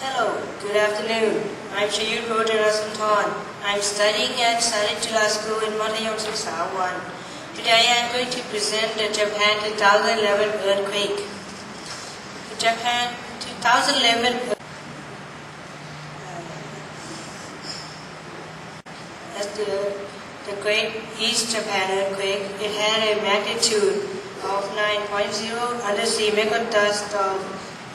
Hello, good afternoon. I'm Chayutt Rojanasoonthorn. I'm studying at Chayutt School in Mathayom Siksha 1. Today I'm going to present the Japan 2011 earthquake. The Japan 2011 as the Great East Japan earthquake, it had a magnitude of 9.0 undersea megathrust of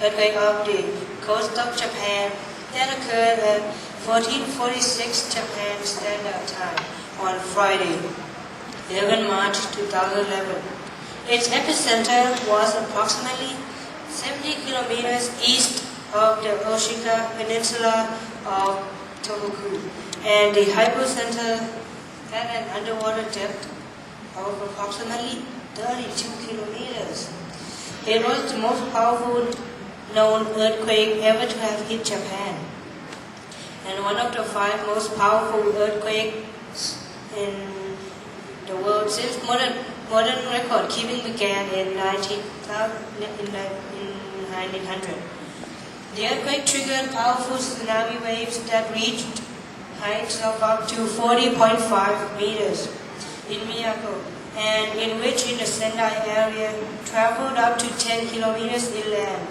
earthquake of the coast of Japan that occurred at 14:46 Japan Standard Time on Friday, 11 March 2011. Its epicenter was approximately 70 kilometers east of the Oshika Peninsula of Tohoku, and the hypocenter had an underwater depth of approximately 32 kilometers. It was the most powerful known earthquake ever to have hit Japan, and one of the 5 most powerful earthquakes in the world since modern record keeping began in 1900. The earthquake triggered powerful tsunami waves that reached heights of up to 40.5 meters in Miyako, and in which in the Sendai area traveled up to 10 kilometers inland.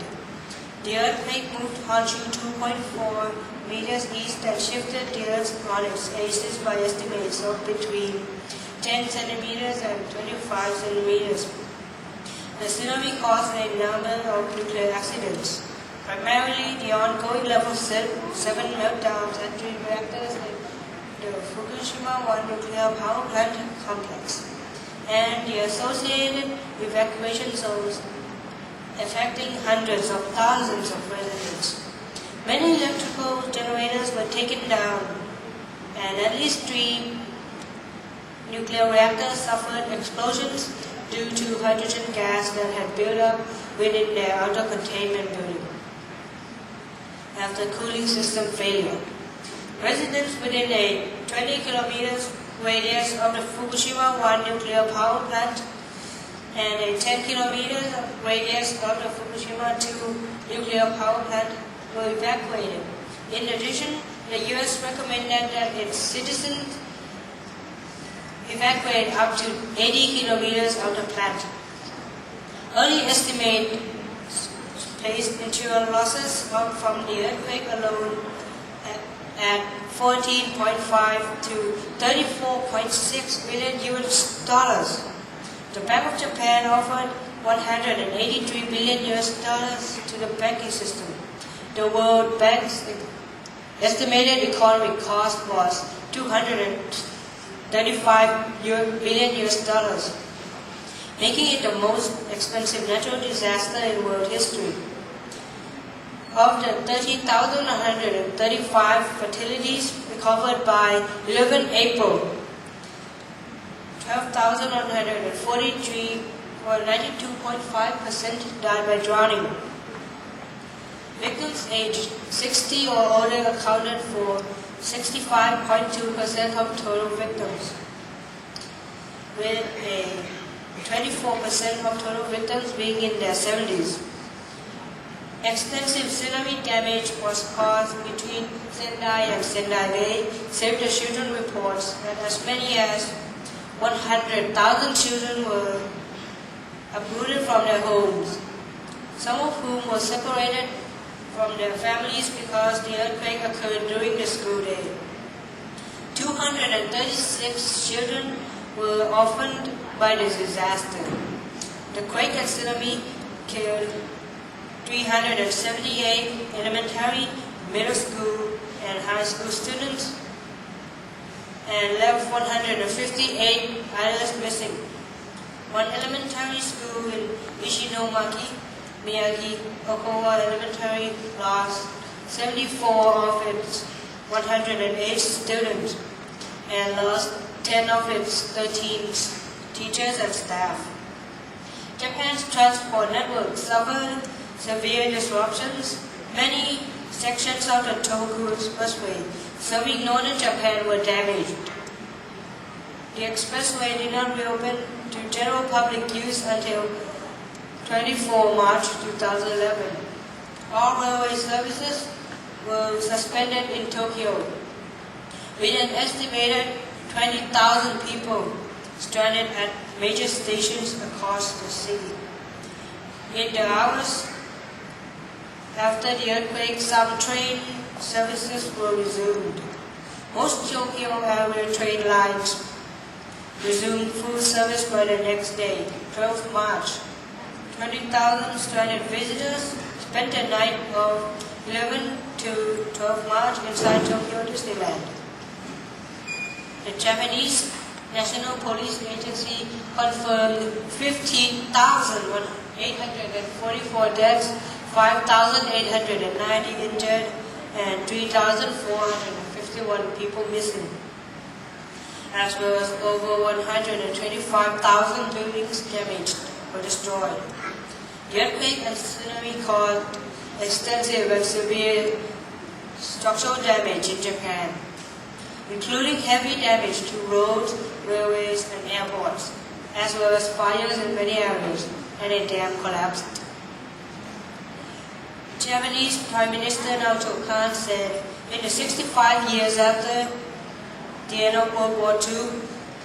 The earthquake moved Honshu 2.4 meters east and shifted the earth on its axis by estimates of between 10 centimeters and 25 centimeters. The tsunami caused a number of nuclear accidents, primarily the ongoing level 7 meltdowns at 3 reactors at the Fukushima 1 nuclear power plant complex, and the associated evacuation zones affecting hundreds of thousands of residents. Many electrical generators were taken down, and at least 3 nuclear reactors suffered explosions due to hydrogen gas that had built up within their outer containment building after cooling system failure. Residents within a 20 kilometers radius of the Fukushima 1 nuclear power plant and a 10 kilometers radius of the Fukushima 2 nuclear power plant were evacuated. In addition, the U.S. recommended that its citizens evacuate up to 80 kilometers of the plant. Early estimates placed insurance losses from the earthquake alone at 14.5 to 34.6 billion US dollars. The Bank of Japan offered 183 billion US dollars to the banking system. The World Bank's estimated economic cost was 235 billion US dollars, making it the most expensive natural disaster in world history. Of the 13,135 fatalities recovered by 11 April, 12,143 or 92.5% died by drowning. Victims aged 60 or older accounted for 65.2% of total victims, with a 24% of total victims being in their 70s. Extensive tsunami damage was caused between Sendai and Sendai Bay. Save the Children reports that as many as 100,000 children were uprooted from their homes, some of whom were separated from their families because the earthquake occurred during the school day. 236 children were orphaned by the disaster. The quake and tsunami killed 378 elementary, middle school, and high school students, and left 158 others missing. One elementary school in Ishinomaki, Miyagi, Okawa Elementary lost 74 of its 108 students and lost 10 of its 13 teachers and staff. Japan's transport network suffered severe disruptions. Many sections of the Tohoku Expressway serving northern Japan were damaged. The expressway did not reopen to general public use until 24 March 2011. All railway services were suspended in Tokyo, with an estimated 20,000 people stranded at major stations across the city. In the hours after the earthquake, some train services were resumed. Most Tokyo area train lines resumed full service by the next day, 12 March. 20,000 stranded visitors spent a night of 11 to 12 March inside Tokyo Disneyland. The Japanese National Police Agency confirmed 15,844 deaths, 5,890 injured, and 3,451 people missing, as well as over 125,000 buildings damaged or destroyed. The earthquake and tsunami caused extensive and severe structural damage in Japan, including heavy damage to roads, railways, and airports, as well as fires in many areas, and a dam collapsed. Japanese Prime Minister Naoto Kan said, in the 65 years after the end of World War II,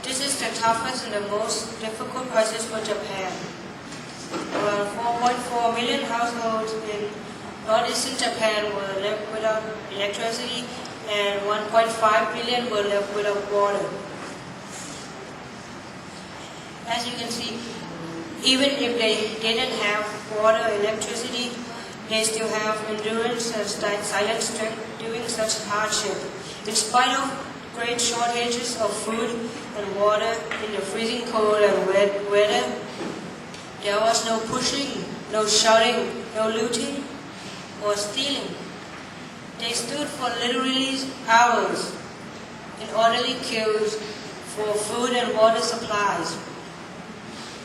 this is the toughest and the most difficult crisis for Japan. Around 4.4 million households in northeastern Japan were left without electricity, and 1.5 million were left without water. As you can see, even if they didn't have water or electricity, they still have endurance and silent strength during such hardship. In spite of great shortages of food and water in the freezing cold and wet weather, there was no pushing, no shouting, no looting or stealing. They stood for literally hours in orderly queues for food and water supplies.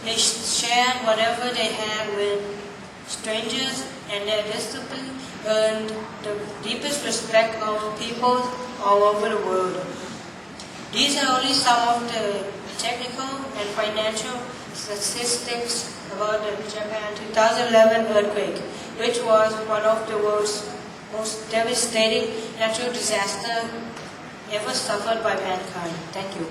They shared whatever they had with strangers, and their discipline earned the deepest respect of people all over the world. These are only some of the technical and financial statistics about the Japan 2011 earthquake, which was one of the world's most devastating natural disaster ever suffered by mankind. Thank you.